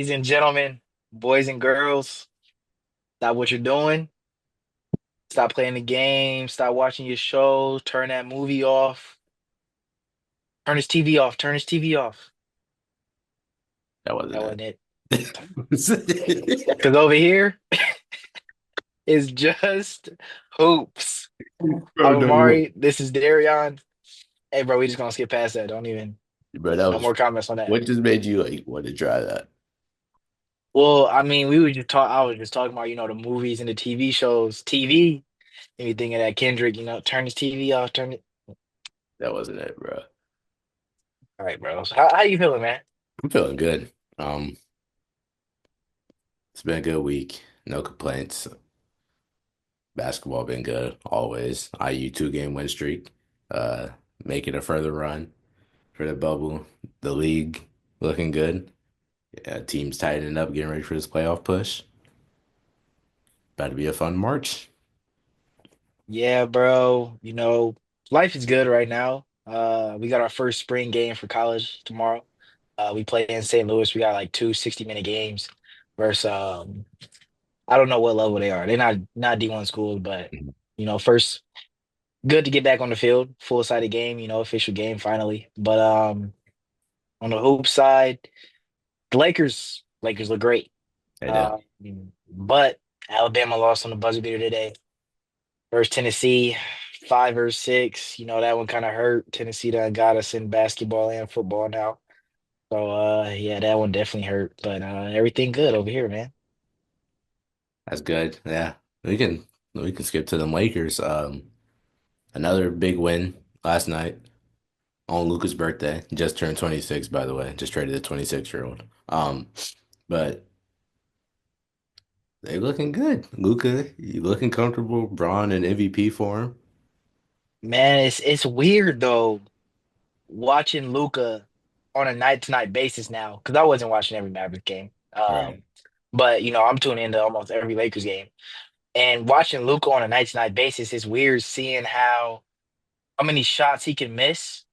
Ladies and gentlemen, boys and girls, stop what you're doing. Stop playing the game. Stop watching your show. Turn that movie off. Turn his TV off. Turn his TV off. That wasn't That wasn't it. it. Because over here is just hoops. Bro, I'm no, you Amari. This is Darion. Hey, bro, we just gonna skip past that. Don't even. bro, that No was more comments on that. what just made you like want to try that? Well, I mean, we were just talk. I was just talking about the movies and the TV shows. TV. Anything of that Kendrick. Turn his TV off. Turn it. That wasn't it, bro. All right, bro. So how you feeling, man? I'm feeling good. It's been a good week. No complaints. Basketball been good always. IU 2 game win streak. Uh, Making a further run for the bubble. The league looking good. Yeah, teams tightening up, getting ready for this playoff push. About to be a fun March. Yeah, bro. Life is good right now. We got our first spring game for college tomorrow. We play in St. Louis. We got like two 60-minute games versus I don't know what level they are. They're not D1 schools, but first good to get back on the field, full-sided game, official game finally. But on the hoop side, the Lakers look great. They do. Uh, but Alabama lost on the buzzer beater today. Versus Tennessee, 5 or 6. That one kind of hurt. Tennessee done got us in basketball and football now. So yeah, that one definitely hurt. But everything good over here, man. That's good. Yeah. We can skip to the Lakers. Another big win last night on Luka's birthday. He just turned 26, by the way. Just traded a 26-year-old. But they looking good. Luka, you looking comfortable. Braun in MVP form. Man, it's weird though watching Luca on a night-to-night basis now because I wasn't watching every Mavericks game. Right. But I'm tuning into almost every Lakers game. And watching Luca on a night-to-night basis is weird seeing how many shots he can miss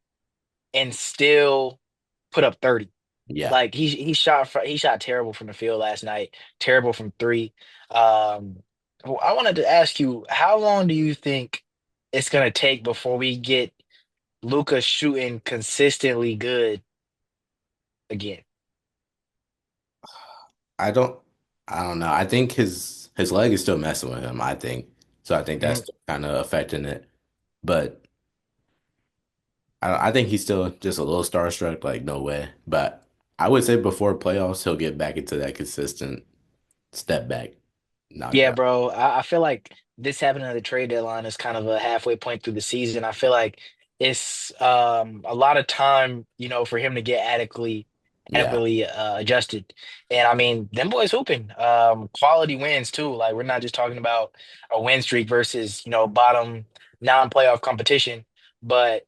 and still put up 30. Yeah. Like he shot terrible from the field last night, terrible from three. Um, well, I wanted to ask you, how long do you think it's gonna take before we get Luka shooting consistently good again? I don't I don't know. I think his leg is still messing with him, I think. So I think Mhm. that's kind of affecting it. But I think he's still just a little starstruck, like no way. But I would say before playoffs, he'll get back into that consistent step back Yeah, knockout. bro. I feel like this happening at the trade deadline is kind of a halfway point through the season. I feel like it's a lot of time, for him to get Yeah, adequately adjusted. And I mean, them boys hooping. Quality wins too. Like we're not just talking about a win streak versus, bottom non-playoff competition. But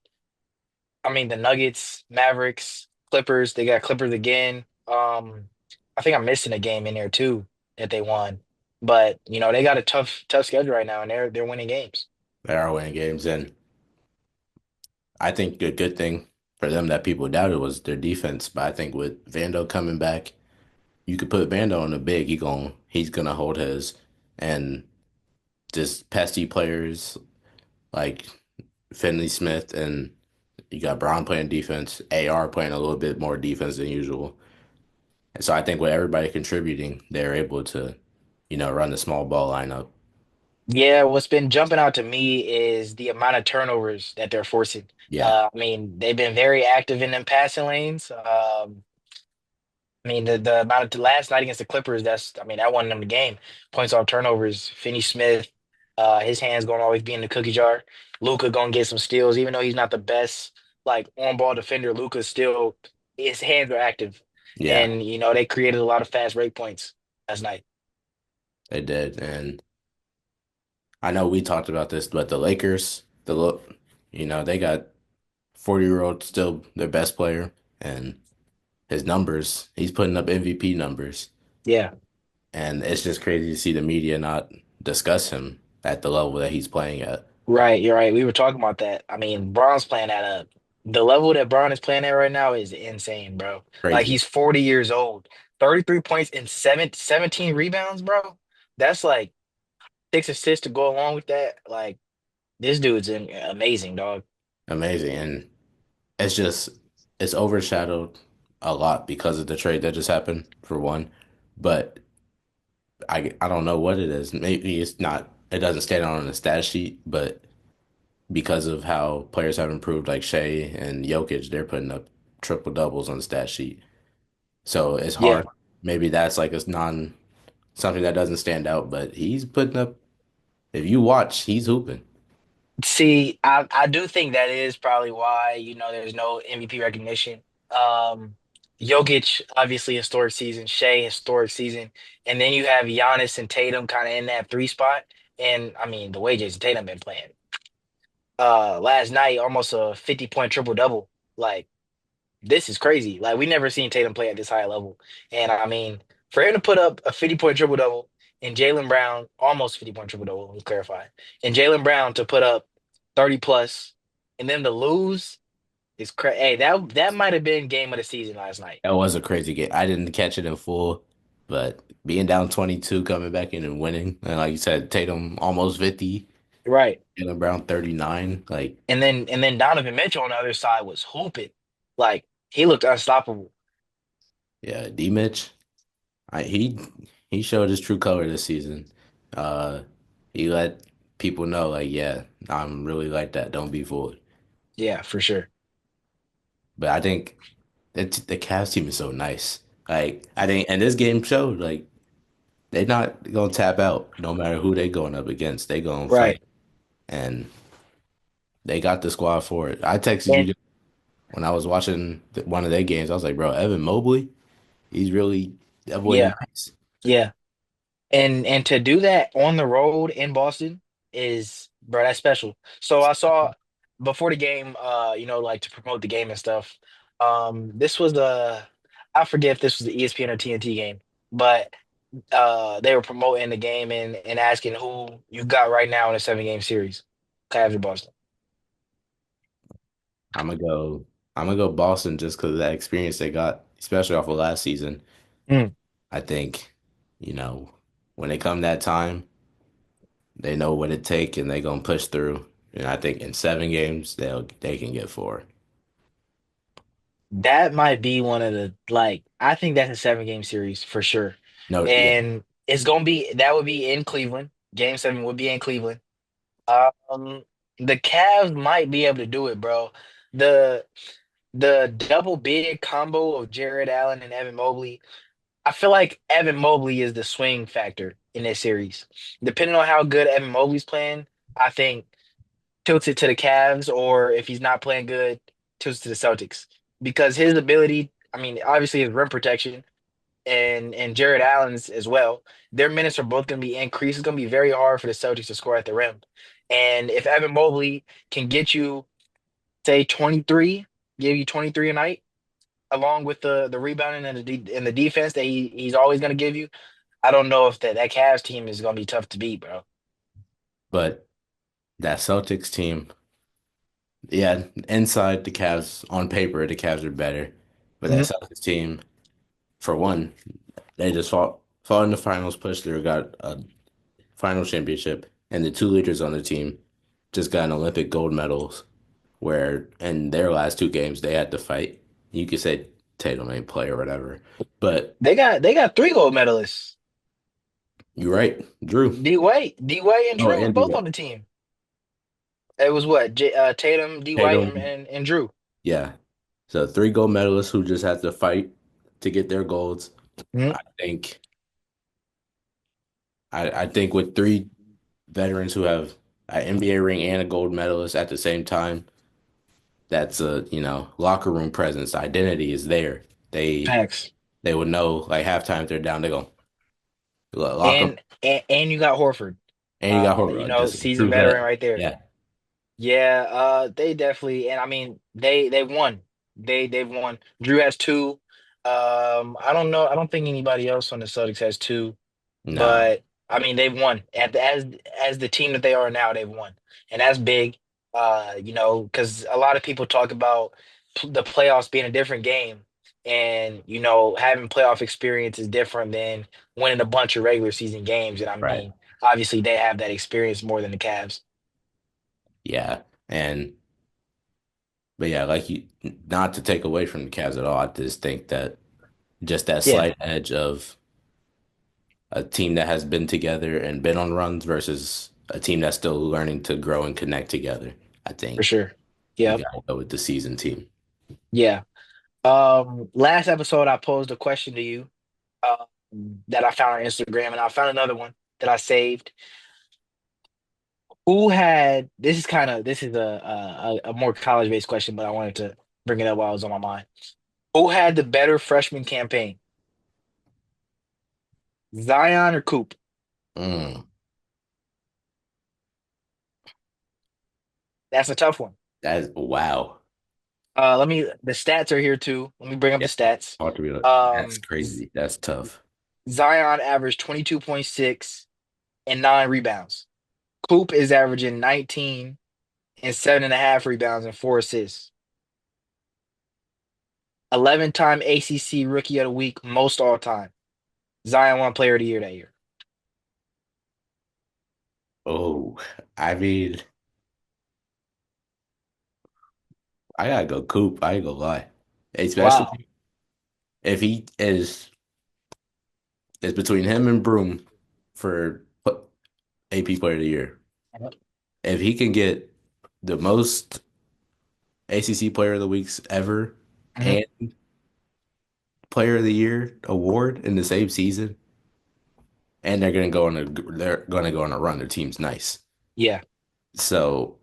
I mean the Nuggets, Mavericks, Clippers, they got Clippers again. I think I'm missing a game in there too that they won. But they got a tough schedule right now and they're winning games. they are winning games, and I think a good thing for them that people doubted was their defense. But I think with Vando coming back, you could put Vando on the big. He's gonna hold his, and just pesky players like Finley Smith, and you got Brown playing defense, AR playing a little bit more defense than usual. And so I think with everybody contributing, they're able to, run the small ball lineup. Yeah, what's been jumping out to me is the amount of turnovers that they're forcing. Yeah, I mean, they've been very active in them passing lanes. I mean, the amount of last night against the Clippers, I mean, that won them the game. Points off turnovers. Finney Smith, his hands gonna always be in the cookie jar. Luca gonna get some steals, even though he's not the best like on ball defender. Luca still his hands are active, yeah, and they created a lot of fast break points last night. they did. And I know we talked about this, but the Lakers, they got 40-year-old still their best player, and his numbers, he's putting up MVP numbers. Yeah. And it's just crazy to see the media not discuss him at the level that he's playing at. Right, you're right. We were talking about that. I mean, Braun's playing at the level that Braun is playing at right now is insane, bro. Like Crazy. he's 40 years old. 33 points and 17 rebounds, bro. That's like 6 assists to go along with that. Like this dude's amazing, dog. Amazing. And it's just it's overshadowed a lot because of the trade that just happened, for one. But I don't know what it is. Maybe it's not it doesn't stand out on the stat sheet, but because of how players have improved, like Shea and Jokic, they're putting up triple doubles on the stat sheet. So it's Yeah. hard. Maybe that's like a non something that doesn't stand out, but he's putting up. If you watch, he's hooping. See, I do think that is probably why, there's no MVP recognition. Um, Jokic, obviously historic season, Shea, historic season, and then you have Giannis and Tatum kind of in that three spot. And I mean, the way Jason Tatum been playing. Last night, almost a 50-point triple double. Like, this is crazy. Like, we never seen Tatum play at this high level. And I mean, for him to put up a 50-point triple double and Jalen Brown, almost 50-point triple double, let me clarify, and Jalen Brown to put up 30 plus and then to lose is crazy. Hey, that might have been game of the season last night. That was a crazy game. I didn't catch it in full, but being down 22, coming back in and winning, and like you said, Tatum almost 50, Right. Jalen Brown 39. Like, And then Donovan Mitchell on the other side was hooping. Like, he looked unstoppable. yeah, D Mitch, I, he showed his true color this season. Uh, he let people know, like, yeah, I'm really like that. Don't be fooled. Yeah, for sure. But I think the Cavs team is so nice. Like, I think, and this game showed, like, they're not gonna tap out no matter who they going up against. They gonna Right. fight, and they got the squad for it. I texted And you when I was watching one of their games. I was like, bro, Evan Mobley, he's really that boy yeah, nice. yeah. And to do that on the road in Boston is, bro, that's special. So I saw before the game, like to promote the game and stuff. This was I forget if this was the ESPN or TNT game, but they were promoting the game and asking who you got right now in a 7 game series, Cavs or Boston. I'm gonna go. I'm gonna go Boston just because of that experience they got, especially off of last season. Mm. I think, you know, when they come that time, they know what it take and they gonna push through. And I think in 7 games they can get 4. That might be one of the like I think that's a 7 game series for sure. No, yeah, And it's gonna be that would be in Cleveland. Game 7 would be in Cleveland. Um, the Cavs might be able to do it, bro. The the double big combo of Jared Allen and Evan Mobley. I feel like Evan Mobley is the swing factor in this series. Depending on how good Evan Mobley's playing, I think tilts it to the Cavs, or if he's not playing good, tilts to the Celtics. Because his ability, I mean, obviously his rim protection and Jared Allen's as well, their minutes are both going to be increased. It's going to be very hard for the Celtics to score at the rim. And if Evan Mobley can get you, say, 23, give you 23 a night, along with the rebounding and the defense that he's always going to give you, I don't know if that Cavs team is going to be tough to beat, bro. but that Celtics team, yeah, inside the Cavs on paper, the Cavs are better. But that Mhm. Celtics team, for one, they just fought in the finals, pushed through, got a final championship, and the two leaders on the team just got an Olympic gold medals. Where in their last 2 games they had to fight. You could say Tatum ain't play or whatever, but They got 3 gold medalists. you're right, Drew. D Wade, and Oh, Drew are and both D-Wade. on the team. It was what Tatum, D White, and, Tatum, and and Drew. yeah. So 3 gold medalists who just have to fight to get their golds. Mhm. I think I think with 3 veterans who have an NBA ring and a gold medalist at the same time, that's a, locker room presence. Identity is there. They Facts. they would know like halftime if they're down, they go lock them. And you got Horford, And you got Horford, just a seasoned true veteran vet. right there. Yeah. Yeah, they definitely, and I mean they won. They've won. Drew has two. I don't know. I don't think anybody else on the Celtics has two, Nah. but I mean they've won as the team that they are now. They've won, and that's big. Because a lot of people talk about the playoffs being a different game, And having playoff experience is different than winning a bunch of regular season games. And I Right. mean, obviously they have that experience more than the Cavs. Yeah. And but yeah, like you, not to take away from the Cavs at all. I just think that just that Yeah, slight edge of a team that has been together and been on runs versus a team that's still learning to grow and connect together. I for think sure. you Yep. gotta go with the season team. Yeah. Last episode I posed a question to you that I found on Instagram, and I found another one that I saved. Who had this is a more college based question, but I wanted to bring it up while it was on my mind. Who had the better freshman campaign, Zion or Coop? Mm, That's a tough one. that's wow. The stats are here too. Let me bring up Yeah. the stats. Talk to me. That's Z crazy. That's tough. Zion averaged 22.6 and 9 rebounds. Coop is averaging 19 and 7.5 rebounds and 4 assists. 11-time ACC Rookie of the Week, most all time. Zion won Player of the Year that year. Oh, I mean, I gotta go Coop. I ain't gonna lie. Wow. Especially if he is it's between him and Broom for AP Player of the Year. If he can get the most ACC Player of the Weeks ever Mhm. and Player of the Year award in the same season, and they're gonna go on a run. Their team's nice, Yeah. so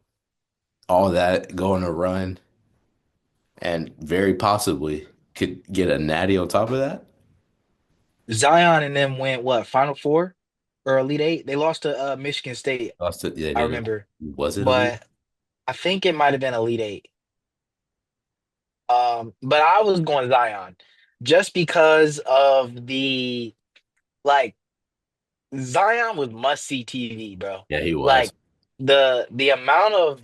all that go on a run and very possibly could get a natty on top of that. Zion and them went what, Final Four or Elite Eight? They lost to Michigan State, Lost it. Yeah, I they remember. was it elite? But I think it might have been Elite Eight. But I was going Zion just because of the like Zion was must see TV, bro. Yeah, he was. Like the amount of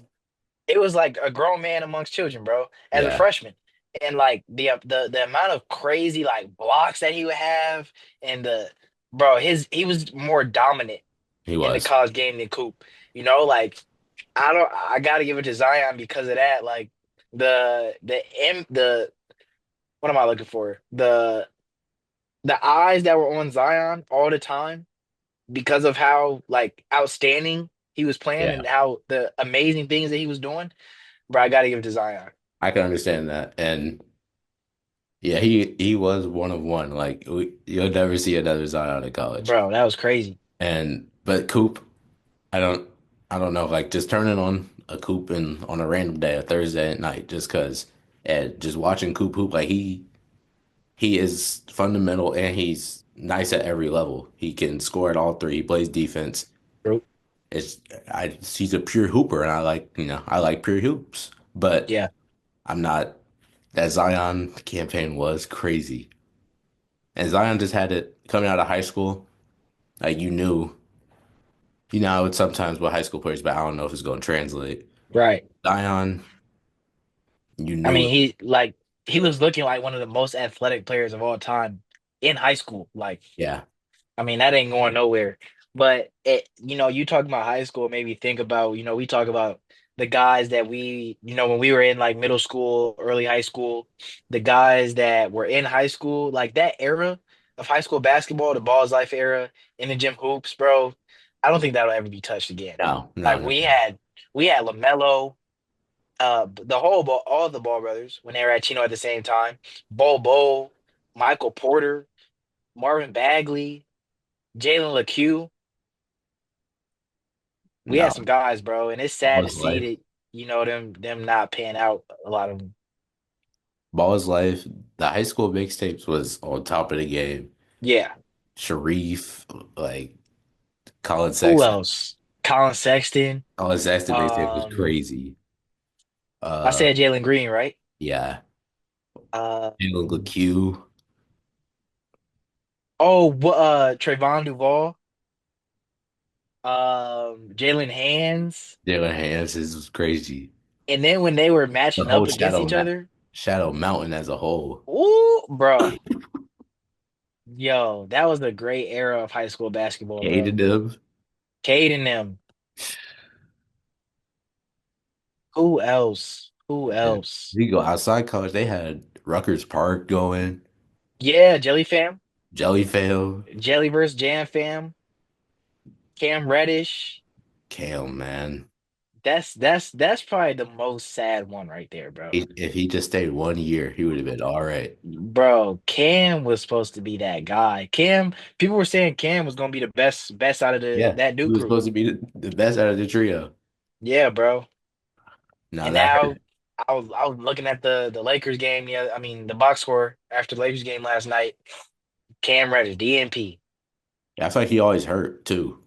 it was like a grown man amongst children, bro, as a Yeah, freshman. And like the amount of crazy like blocks that he would have and the bro, he was more dominant he in the was. college game than Coop. Like I gotta give it to Zion because of that. Like the what am I looking for? The eyes that were on Zion all the time because of how like outstanding he was playing Yeah, and how the amazing things that he was doing. Bro, I gotta give it to Zion. I can understand that, and yeah, he was one of one. Like you'll never see another Zion in college. Bro, that was crazy. And but Coop, I don't I don't know, like just turning on a Coop and on a random day, a Thursday at night, just cause and just watching Coop hoop, like he is fundamental and he's nice at every level. He can score at all three. He plays defense. Bro. It's he's a pure hooper and I like pure hoops. But Yeah. I'm not that Zion campaign was crazy. And Zion just had it coming out of high school. Like you know how it's sometimes with high school players, but I don't know if it's going to translate. Right. Zion, you I knew mean, it. he was looking like one of the most athletic players of all time in high school. Like, Yeah, I mean, that ain't going nowhere. But you talk about high school, made me think about, we talk about the guys that when we were in like middle school, early high school, the guys that were in high school, like that era of high school basketball, the Balls Life era, in the gym hoops, bro. I don't think that'll ever be touched again. no, no, Like no, we had LaMelo, the whole ball, all the Ball brothers when they were at Chino at the same time, Bobo, Michael Porter, Marvin Bagley, Jalen LeCue. We had no. some guys, bro, and it's Ball sad to is see life. that them not paying out a lot of them. Ball is life. The high school mixtapes was on top of the game. Yeah. Sharif, like Colin Who Sexton. else? Colin Sexton. Colin Sexton mixtape was Um, crazy. I Uh, said Jalen Green, right? yeah. Uh, Jalen LeCue, Trayvon Duval. Jalen Hands. Jalen Hands was crazy. And then when they were The matching whole up against Shadow each Map. other. Shadow Mountain as a whole. Ooh, bro. Yo, that was a great era of high school basketball, bro. Hated them. Cade and them. Who else? Who And else? you go outside college, they had Rutgers Park going, Yeah, Jelly Fam. Jellyfail, Jelly versus Jam Fam. Cam Reddish. Kale, man. That's probably the most sad one right there, bro. If he just stayed 1 year, he would have been all right. Bro, Cam was supposed to be that guy. Cam, people were saying Cam was gonna be the best out of the Yeah, that he Duke was crew. supposed to be the best out of the trio. Yeah, bro. Now And that now hurt. I was looking at the Lakers game. Yeah, I mean the box score after the Lakers game last night. Cam Reddish, DNP. I feel like he always hurt too.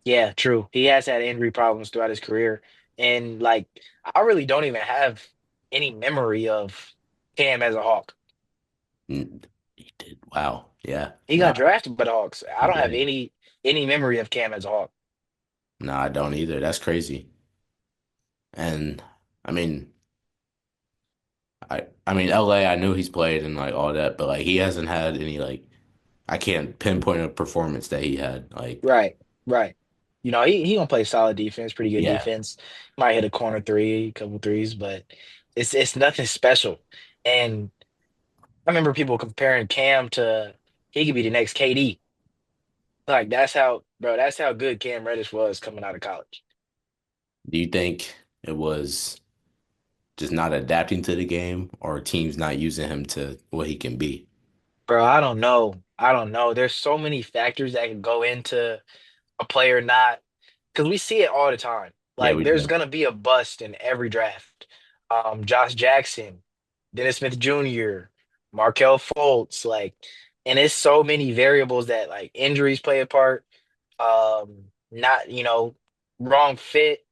Yeah, true. He has had injury problems throughout his career, and like I really don't even have any memory of Cam as a Hawk. Mm, He did. Wow. Yeah. He No, got drafted by the Hawks. I he don't have did. any memory of Cam as a Hawk. No, I don't either. That's crazy. And I mean, I mean LA, I knew he's played and like all that, but like he hasn't had any like I can't pinpoint a performance that he had. Like, Right, right. You know, he gonna play solid defense, pretty good yeah. defense. Might hit a corner three, a couple threes, but it's nothing special. And I remember people comparing Cam to he could be the next KD. Like that's how, bro, that's how good Cam Reddish was coming out of college. Do you think it was just not adapting to the game or teams not using him to what he can be? Bro, I don't know. I don't know. There's so many factors that can go into a player not because we see it all the time. Yeah, Like we there's do. gonna be a bust in every draft. Josh Jackson, Dennis Smith Jr., Markel Fultz, like, and it's so many variables that like injuries play a part. Not wrong fit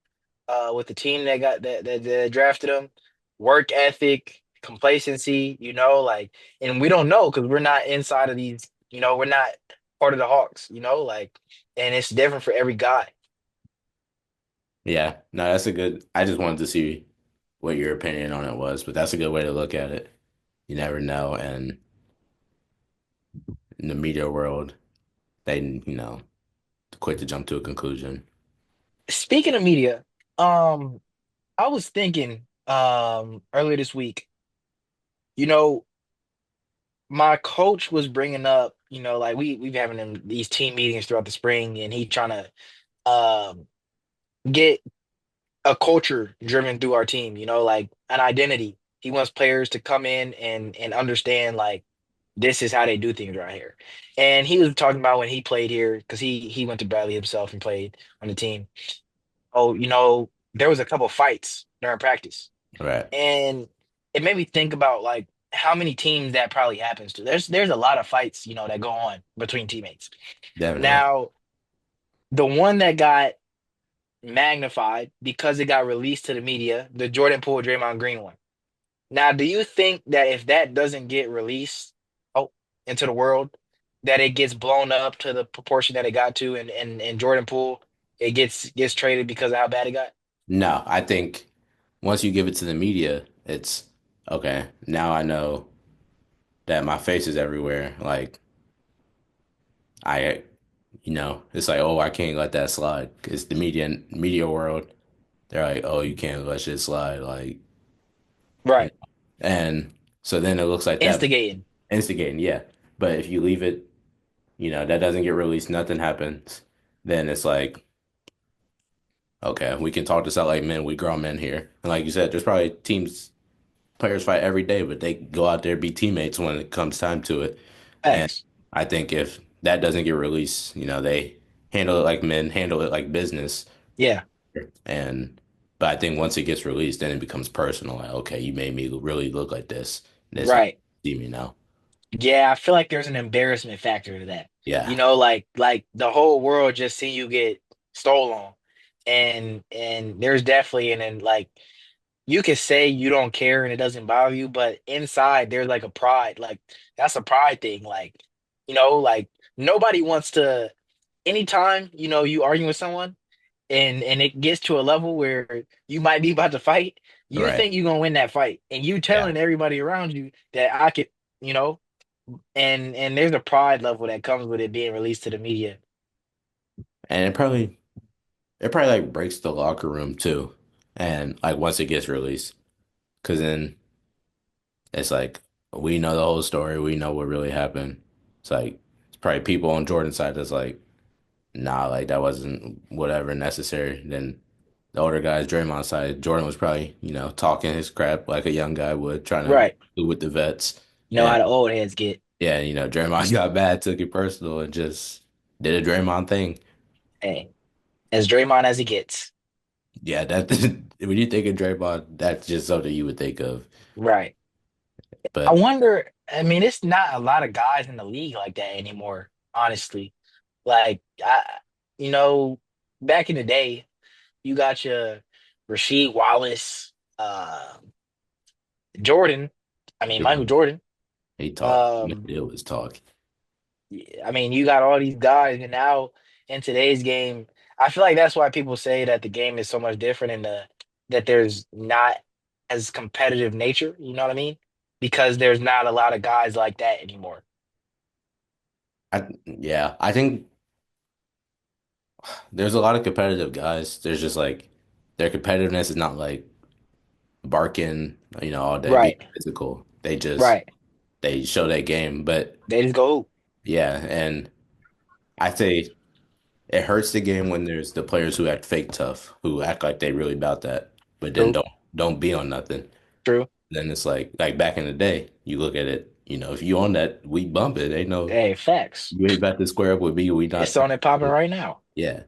with the team that that drafted him, work ethic, complacency, like, and we don't know because we're not inside of these, we're not part of the Hawks, like, and it's different for every guy. Yeah, no, that's a good. I just wanted to see what your opinion on it was, but that's a good way to look at it. You never know, and in the media world, they quick to jump to a conclusion. Speaking of media, um, I was thinking earlier this week, you know, my coach was bringing up, like we've having these team meetings throughout the spring, and he trying to get a culture driven through our team, like an identity. He wants players to come in and understand like this is how they do things right here. And he was talking about when he played here because he went to Bradley himself and played on the team. Oh, there was a couple fights during practice, Right, and it made me think about like how many teams that probably happens to. There's a lot of fights, that go on between teammates. definitely. Now, the one that got magnified because it got released to the media, the Jordan Poole Draymond Green one. Now, do you think that if that doesn't get released into the world, that it gets blown up to the proportion that it got to, and Jordan Poole it gets traded because of how bad it got? No, I think once you give it to the media, it's okay. Now I know that my face is everywhere. Like I, it's like, oh, I can't let that slide. It's the media world. They're like, oh, you can't let shit slide. Like, you Right. know. And so then it looks like that Instigating. instigating, yeah. But if you leave it, that doesn't get released, nothing happens, then it's like, okay, we can talk this out like men, we grown men here. And like you said, there's probably players fight every day, but they go out there be teammates when it comes time to it. And Facts. I think if that doesn't get released, they handle it like men, handle it like business. Yeah. And but I think once it gets released, then it becomes personal. Like, okay, you made me really look like this. This is how Right. you see me now. Yeah, I feel like there's an embarrassment factor to that. Yeah. Like the whole world just seen you get stolen, and there's definitely and then like you can say you don't care and it doesn't bother you, but inside there's like a pride, like that's a pride thing. Like like nobody wants to. Anytime you argue with someone. and it gets to a level where you might be about to fight, you Right. think you're gonna win that fight, and you Yeah. telling everybody around you that I could, you know, and there's a pride level that comes with it being released to the media. And it probably like breaks the locker room too. And like once it gets released, because then it's like we know the whole story, we know what really happened. It's like it's probably people on Jordan's side that's like, nah, like that wasn't whatever necessary. Then the older guys, Draymond's side, Jordan was probably, talking his crap like a young guy would, trying to Right. do with the vets. You know how And the old heads get. yeah, Draymond got bad, took it personal, and just did a Draymond thing. Hey, as Draymond as he gets. Yeah, that when you think of Draymond, that's just something you would think of. Right. I But wonder, I mean, it's not a lot of guys in the league like that anymore, honestly. Like you know, back in the day, you got your Rasheed Wallace, Jordan. I mean, yeah, Michael Jordan. he talked. Um, It was talk. I mean, you got all these guys, and now in today's game, I feel like that's why people say that the game is so much different and that there's not as competitive nature. You know what I mean? Because there's not a lot of guys like that anymore. Yeah, I think there's a lot of competitive guys. There's just like their competitiveness is not like barking, all day, being Right, physical. They show that game. But they just go hoop. yeah, and I say it hurts the game when there's the players who act fake tough, who act like they really about that, but then True, don't be on nothing. true. Then it's like back in the day, you look at it, if you on that, we bump it. Ain't no Hey, facts. you ain't about to square up with me. We It's not. on and popping right now. Yeah.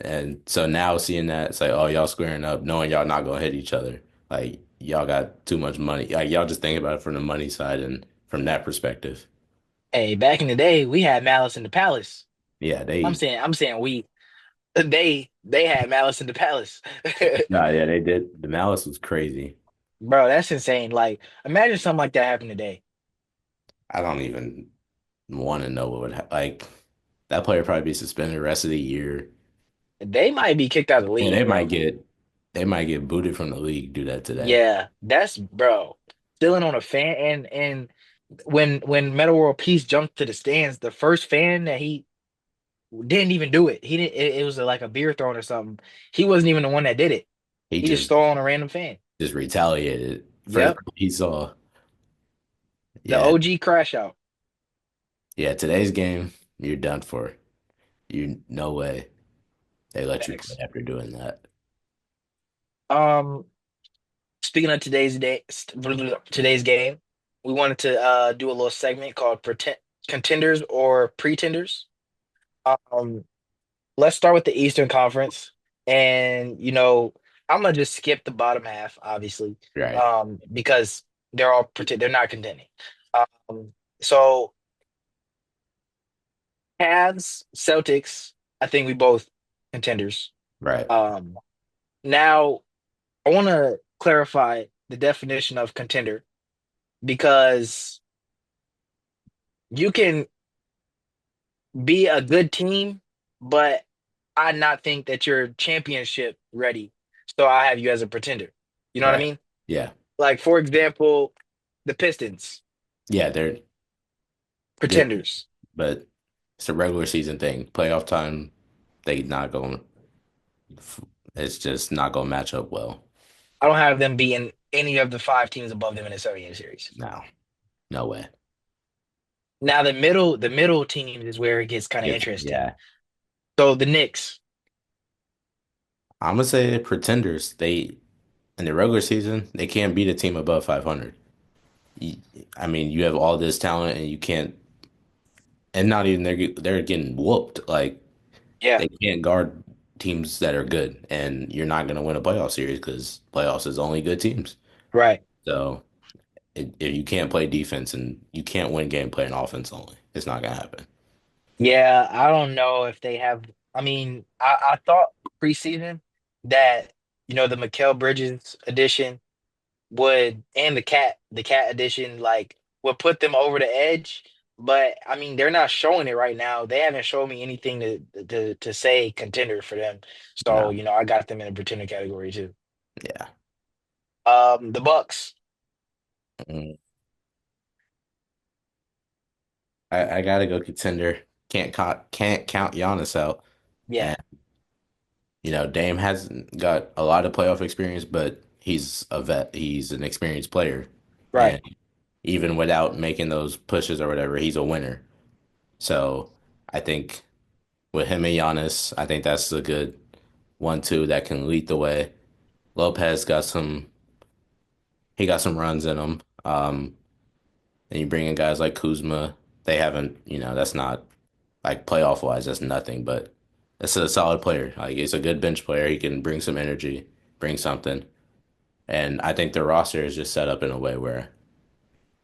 And so now seeing that, it's like, oh, y'all squaring up, knowing y'all not gonna hit each other. Like y'all got too much money. Like y'all just think about it from the money side and from that perspective. Hey, back in the day, we had Malice in the Palace. Yeah, I'm saying we. They had Malice in the Palace. nah, yeah, they did. The malice was crazy. Bro, that's insane. Like, imagine something like that happened today. I don't even want to know what would like that player probably be suspended the rest of the year. They might be kicked out of the And league, bro. they might get booted from the league do that today. Yeah, that's bro. Stealing on a fan and when Meta World Peace jumped to the stands, the first fan that he didn't even do it. He didn't. It was like a beer thrown or something. He wasn't even the one that did it. He He just just stole on a random fan. just retaliated. First Yep, he saw. the Yeah, OG crash out. yeah, today's game, you're done for. You no way they let you play Facts. after doing that. Um, Speaking of today's game, we wanted to do a little segment called pretend contenders or pretenders. Um, let's start with the Eastern Conference, and I'm gonna just skip the bottom half, obviously, Right, because they're not contending. Um, so Cavs, Celtics, I think we both contenders. right, Um, Now I want to clarify the definition of contender because you can be a good team, but I not think that you're championship ready. So I have you as a pretender. You know what I right. mean? Yeah, Like for example, the Pistons, yeah, they're good, pretenders. but it's a regular season thing. Playoff time, they not going. It's just not going to match up well. I don't have them being any of the five teams above them in the 7 game series. No, no way. Now the middle teams is where it gets kind of It's interesting. yeah. So the Knicks, I'm gonna say pretenders. They in the regular season they can't beat a team above 500. You- I mean, you have all this talent and you can't, and not even they're getting whooped. Like yeah, they can't guard teams that are good, and you're not gonna win a playoff series because playoffs is only good teams. right. So if you can't play defense and you can't win game playing offense only, it's not gonna happen. Yeah, I don't know if they have. I mean, I thought preseason that the Mikal Bridges edition would and the cat edition like would put them over the edge. but I mean they're not showing it right now. They haven't shown me anything to say contender for them. So, No. you know, I got them in a pretender category too. Yeah. The Bucks. Mm. I gotta go contender. Can't count Giannis out. Yeah, And Dame hasn't got a lot of playoff experience, but he's a vet. He's an experienced player. right. And even without making those pushes or whatever, he's a winner. So I think with him and Giannis, I think that's a good 1-2 that can lead the way. Lopez he got some runs in him. And you bring in guys like Kuzma. They haven't, that's not like playoff wise, that's nothing, but it's a solid player. Like he's a good bench player. He can bring some energy, bring something. And I think the roster is just set up in a way where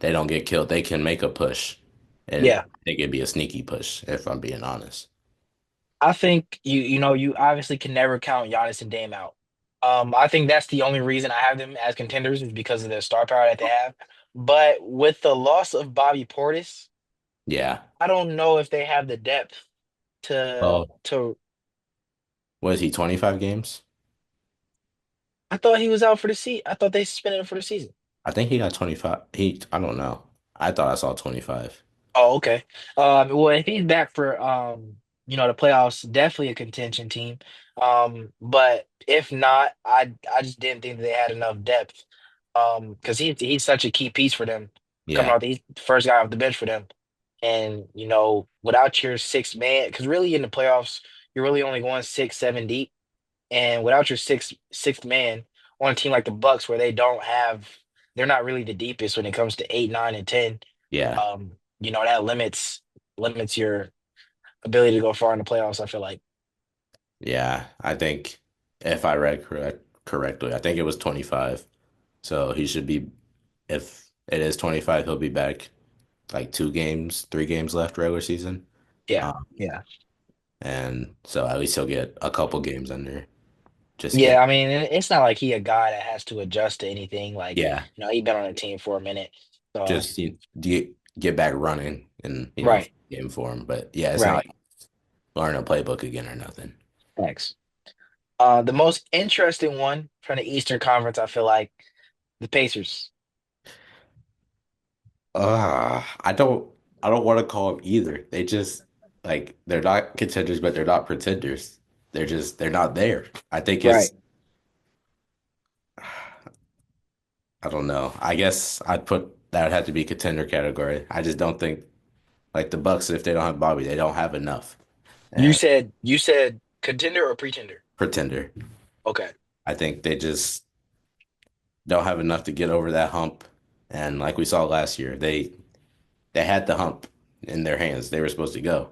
they don't get killed. They can make a push. And Yeah. I think it'd be a sneaky push, if I'm being honest. I think you obviously can never count Giannis and Dame out. I think that's the only reason I have them as contenders is because of the star power that they have. But with the loss of Bobby Portis, Yeah. I don't know if they have the depth Well, to. was he 25 games? I thought he was out for the season. I thought they suspended him for the season. I think he got 25. I don't know. I thought I saw 25. Oh, okay. Well, if he's back for the playoffs, definitely a contention team. But if not, I just didn't think that they had enough depth. Because he's such a key piece for them coming Yeah. out. He's the first guy off the bench for them, and without your sixth man, because really in the playoffs, you're really only going six, seven deep, and without your sixth man on a team like the Bucks, where they're not really the deepest when it comes to eight, nine, and 10. Yeah. um, that limits your ability to go far in the playoffs, I feel like. Yeah. I think if I read correctly, I think it was 25. So he should be, if it is 25, he'll be back like 2 games, 3 games left regular season. Yeah, Um, yeah. and so at least he'll get a couple games under. Just Yeah, get, I mean, it's not like he a guy that has to adjust to anything. Like, yeah, he's been on the team for a minute. So, just get back running and, right, game for him. But yeah, it's not right. like learn a playbook again or nothing. Thanks. The most interesting one from the Eastern Conference, I feel like the Pacers. I don't want to call them either. They just like they're not contenders, but they're not pretenders. They're not there. I think Right. I don't know. I guess I'd put that would have to be contender category. I just don't think like the Bucks, if they don't have Bobby, they don't have enough. You And said you said contender or pretender? pretender. Okay. I think they just don't have enough to get over that hump. And like we saw last year, they had the hump in their hands. They were supposed to go,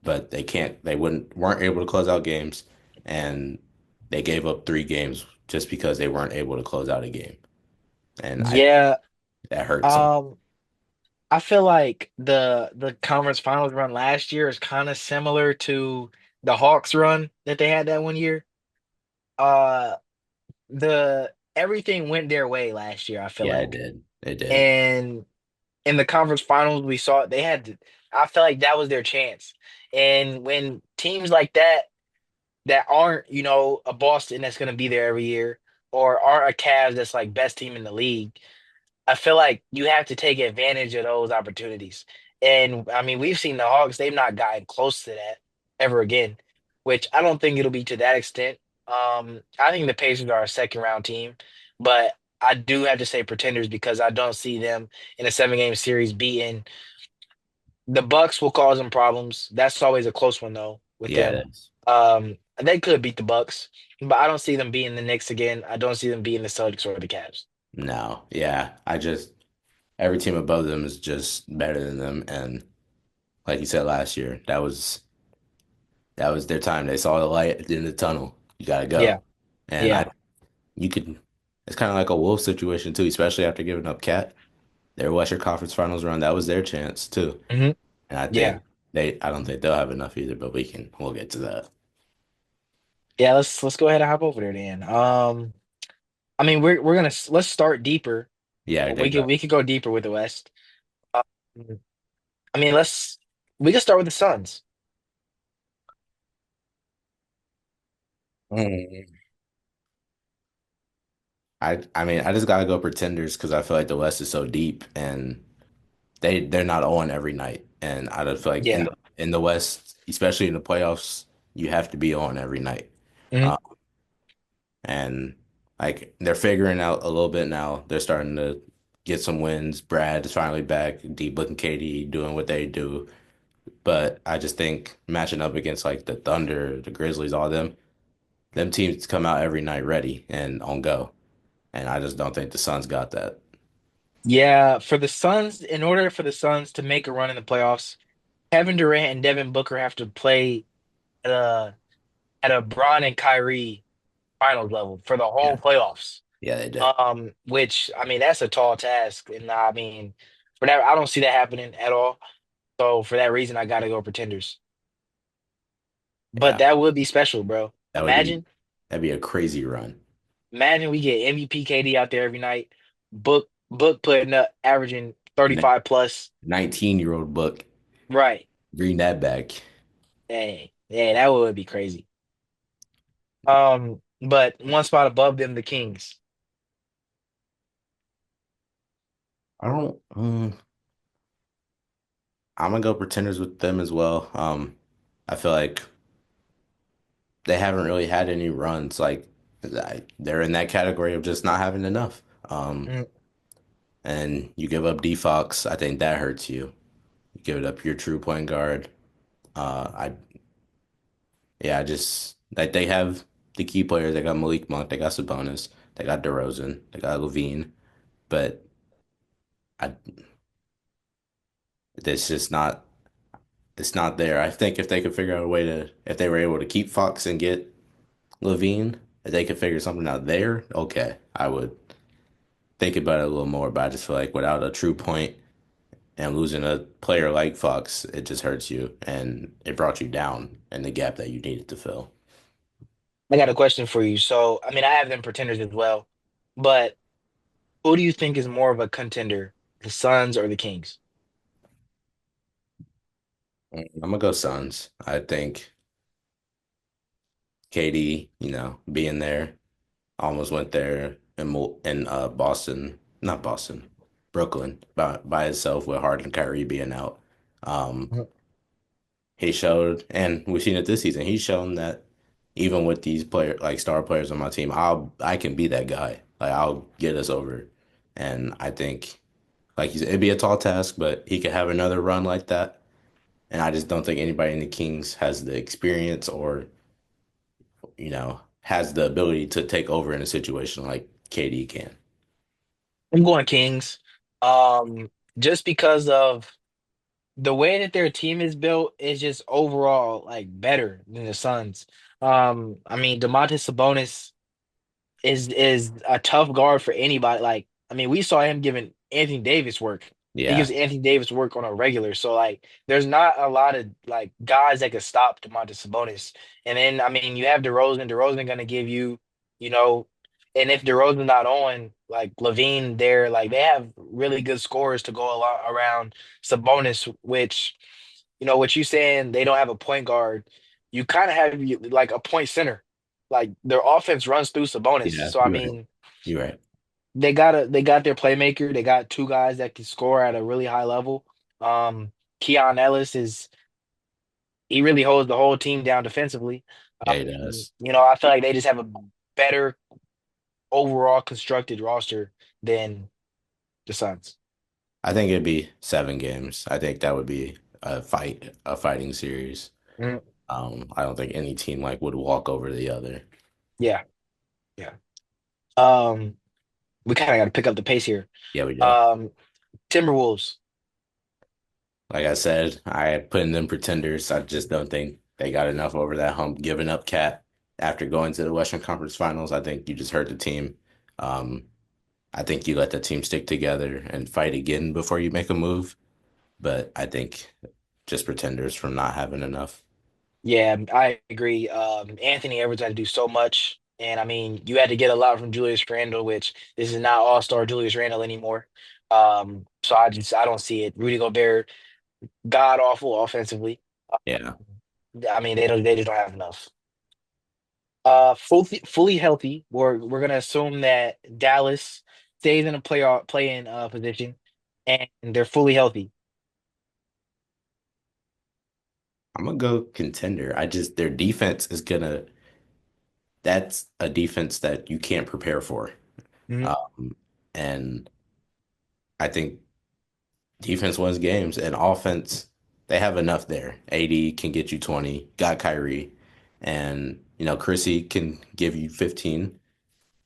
but they weren't able to close out games, and they gave up 3 games just because they weren't able to close out a game. And Yeah. that hurts them. Um, I feel like the conference finals run last year is kind of similar to the Hawks run that they had that one year. Uh, the everything went their way last year, I feel Yeah, it like. did. It did. And in the conference finals, we saw they had to, I feel like that was their chance. And when teams like that aren't, a Boston that's going to be there every year or aren't a Cavs that's like best team in the league, I feel like you have to take advantage of those opportunities. And I mean, we've seen the Hawks, they've not gotten close to that ever again, which I don't think it'll be to that extent. I think the Pacers are a second round team, but I do have to say pretenders because I don't see them in a 7 game series beating the Bucks will cause them problems. That's always a close one though with Yeah, them. it is. They could beat the Bucks, but I don't see them beating the Knicks again. I don't see them beating the Celtics or the Cavs. No, yeah. Every team above them is just better than them. And like you said last year, that was their time. They saw the light at the end of the tunnel. You gotta Yeah, go. And yeah. you could, it's kind of like a Wolf situation too, especially after giving up Cat. Their Western Conference Finals run, that was their chance too. Hmm. And Yeah. I don't think they'll have enough either, but we'll get to that. Yeah, let's go ahead and hop over there then. I mean let's start deeper. Yeah, they We could go. we could go deeper with the West. Um, I mean, we can start with the Suns. Mm. I mean I just gotta go Pretenders because I feel like the West is so deep and they're not on every night. And I just feel like Yeah. in the West, especially in the playoffs, you have to be on every night. Mhm. And like they're figuring out a little bit now. They're starting to get some wins. Brad is finally back. D Book and KD doing what they do. But I just think matching up against like the Thunder, the Grizzlies, all them teams come out every night ready and on go. And I just don't think the Suns got that. Yeah, for the Suns, in order for the Suns to make a run in the playoffs, Kevin Durant and Devin Booker have to play at a Bron and Kyrie finals level for the whole Yeah. playoffs. Yeah, they do. Which I mean that's a tall task, and I mean for that I don't see that happening at all. So for that reason, I gotta go Pretenders. But Yeah. that would be special, bro. That would be Imagine, that'd be a crazy run. imagine we get MVP KD out there every night. Book putting up averaging 35 plus. 19-year-old Book, Right. bring that back. Dang. Yeah, that would be crazy. But one spot above them, the Kings. I don't. I'm gonna go Pretenders with them as well. I feel like they haven't really had any runs. Like they're in that category of just not having enough. Mm, And you give up D Fox, I think that hurts you. You give it up your true point guard. I Yeah, I just like they have the key players. They got Malik Monk, they got Sabonis, they got DeRozan, they got Levine, but I it's just not it's not there. I think if they could figure out a way to if they were able to keep Fox and get Levine, if they could figure something out there, okay, I would think about it a little more. But I just feel like without a true point and losing a player like Fox, it just hurts you and it brought you down in the gap that you needed to fill. I got a question for you. So, I mean, I have them Pretenders as well, but who do you think is more of a contender, the Suns or the Kings? I'm gonna go Suns. I think KD, being there, almost went there in Boston, not Boston, Brooklyn by itself with Harden and Kyrie being out. Um, Mhm. he showed, and we've seen it this season. He's shown that even with these star players on my team, I can be that guy. Like I'll get us over. And I think, like you said, it'd be a tall task, but he could have another run like that. And I just don't think anybody in the Kings has the experience or, has the ability to take over in a situation like KD can. I'm going Kings. Just because of the way that their team is built is just overall like better than the Suns. I mean, Domantas Sabonis is a tough guard for anybody. Like, I mean, we saw him giving Anthony Davis work. He Yeah. gives Anthony Davis work on a regular. So like there's not a lot of like guys that could stop DeMontis Sabonis. And then I mean you have DeRozan. DeRozan gonna give you, you know, and if DeRozan's not on, like Levine there, like they have really good scorers to go a lot around Sabonis, which what you saying they don't have a point guard. You kind of have like a point center. Like their offense runs through Sabonis. Yeah, So I you're right. mean, You're right. they got their playmaker. They got two guys that can score at a really high level. Keon Ellis is he really holds the whole team down defensively. Yeah, he does. I feel like they just have a better overall constructed roster than the Suns. I think it'd be 7 games. I think that would be a fighting series. Mm, I don't think any team would walk over the other. yeah, yeah. Um, we kind of got to pick up the pace here. Yeah, we do. Um, Timberwolves. Like I said, I had put in them Pretenders. I just don't think they got enough over that hump, giving up Cat after going to the Western Conference Finals. I think you just hurt the team. Um, I think you let the team stick together and fight again before you make a move. But I think just Pretenders from not having enough. Yeah, I agree. Anthony Edwards had to do so much, and I mean, you had to get a lot from Julius Randle, which this is not All-Star Julius Randle anymore. So I don't see it. Rudy Gobert. god awful offensively. Yeah. I mean, they just don't have enough. Fully healthy. We're gonna assume that Dallas stays in a playoff play-in position, and they're fully healthy. I'm gonna go contender. I just their defense is gonna that's a defense that you can't prepare for. Mhm. Um, and I think defense wins games and offense, they have enough there. AD can get you 20, got Kyrie, and Chrissy can give you 15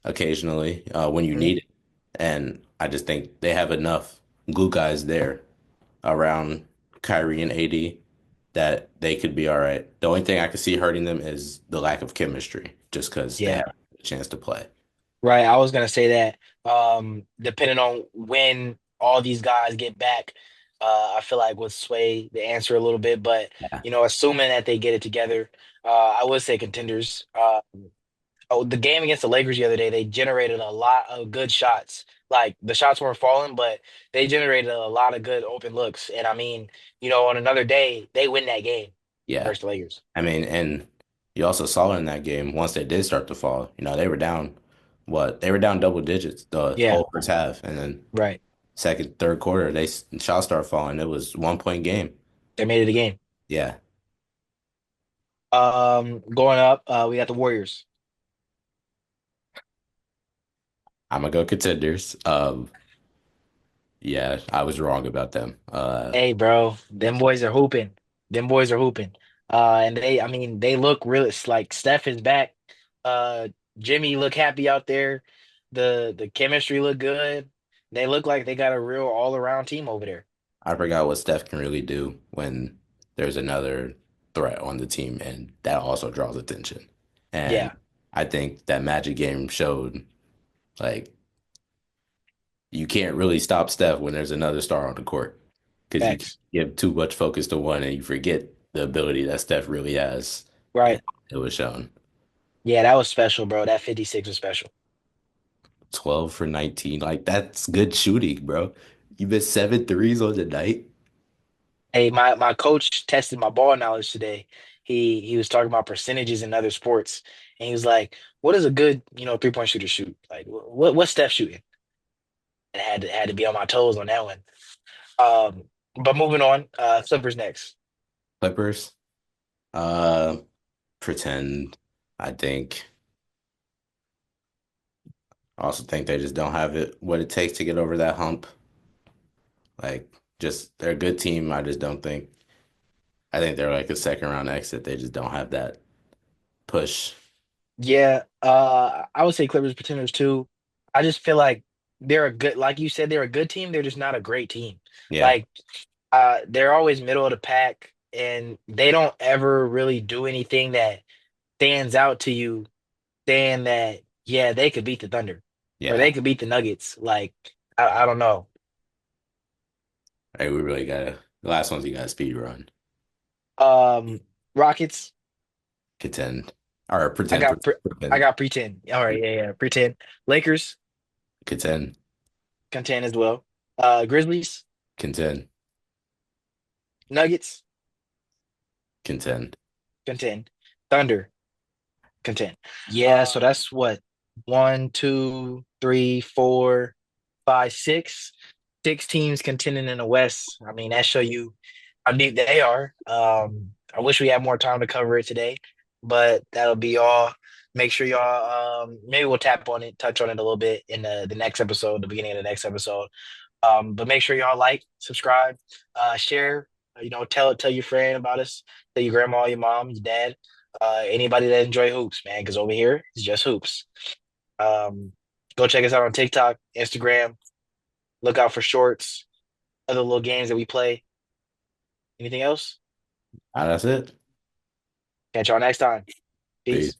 occasionally when you Mhm. need it. And I just think they have enough glue guys there around Kyrie and AD that they could be all right. The only thing I could see hurting them is the lack of chemistry, just because they Yeah. haven't had a chance to play. Right. I was gonna say that. Depending on when all these guys get back, I feel like would sway the answer a little bit. But Yeah. assuming that they get it together, I would say contenders. Oh, the game against the Lakers the other day, they generated a lot of good shots. Like the shots weren't falling, but they generated a lot of good open looks. And I mean, on another day, they win that game Yeah. versus the Lakers. I mean, and you also saw in that game once they did start to fall, they were down what? They were down double digits the Yeah, whole first half. And then right. second, third quarter, shots started falling. It was 1 point game. They made it a game. Yeah. Going up, we got the Warriors. I'm gonna go contenders. Yeah, I was wrong about them. Hey, bro, them boys are hooping. Them boys are hooping. And I mean, they look really it's like Steph is back. Uh, Jimmy look happy out there. The chemistry look good. They look like they got a real all around team over there. I forgot what Steph can really do when there's another threat on the team, and that also draws attention. And Yeah, I think that Magic game showed like you can't really stop Steph when there's another star on the court because you can facts. give too much focus to one and you forget the ability that Steph really has. And Right. it was shown. Yeah, that was special, bro. That 56 was special. 12 for 19. Like that's good shooting, bro. You missed 7 threes on the night. Hey, my coach tested my ball knowledge today. He was talking about percentages in other sports, and he was like, "What is a good, 3-point shooter shoot? Like, what's Steph shooting?" And I had to be on my toes on that one. Um, but moving on, Clippers next. Clippers, uh, pretend. I think. I also think they just don't have it what it takes to get over that hump. Like, just they're a good team. I just don't think. I think they're like a second round exit. They just don't have that push. Yeah, I would say Clippers pretenders too. I just feel like they're a good, like you said, they're a good team. They're just not a great team. Yeah, Like, they're always middle of the pack, and they don't ever really do anything that stands out to you, saying that yeah, they could beat the Thunder or yeah. they could beat the Nuggets. Like, I don't know. Hey, we really gotta. The last one's you got to speed run, Um, Rockets. contend, or I pretend, got I pretend, got pretend. All right, yeah, yeah, pretend. Lakers contend, contend as well. Grizzlies, contend, Nuggets contend. contend. Thunder contend. Yeah, so that's what, one, two, three, four, five, six. Six teams contending in the West. I mean, that show you how deep they are. I wish we had more time to cover it today, but that'll be all. Make sure y'all maybe we'll tap on it, touch on it a little bit in the next episode, the beginning of the next episode. But make sure y'all like, subscribe, share, tell your friend about us, tell your grandma, your mom, your dad, anybody that enjoy hoops, man, because over here it's just hoops. Um, Go check us out on TikTok, Instagram. Look out for shorts, other little games that we play. Anything else? Ah, that's it. Catch y'all next time. Peace. Peace.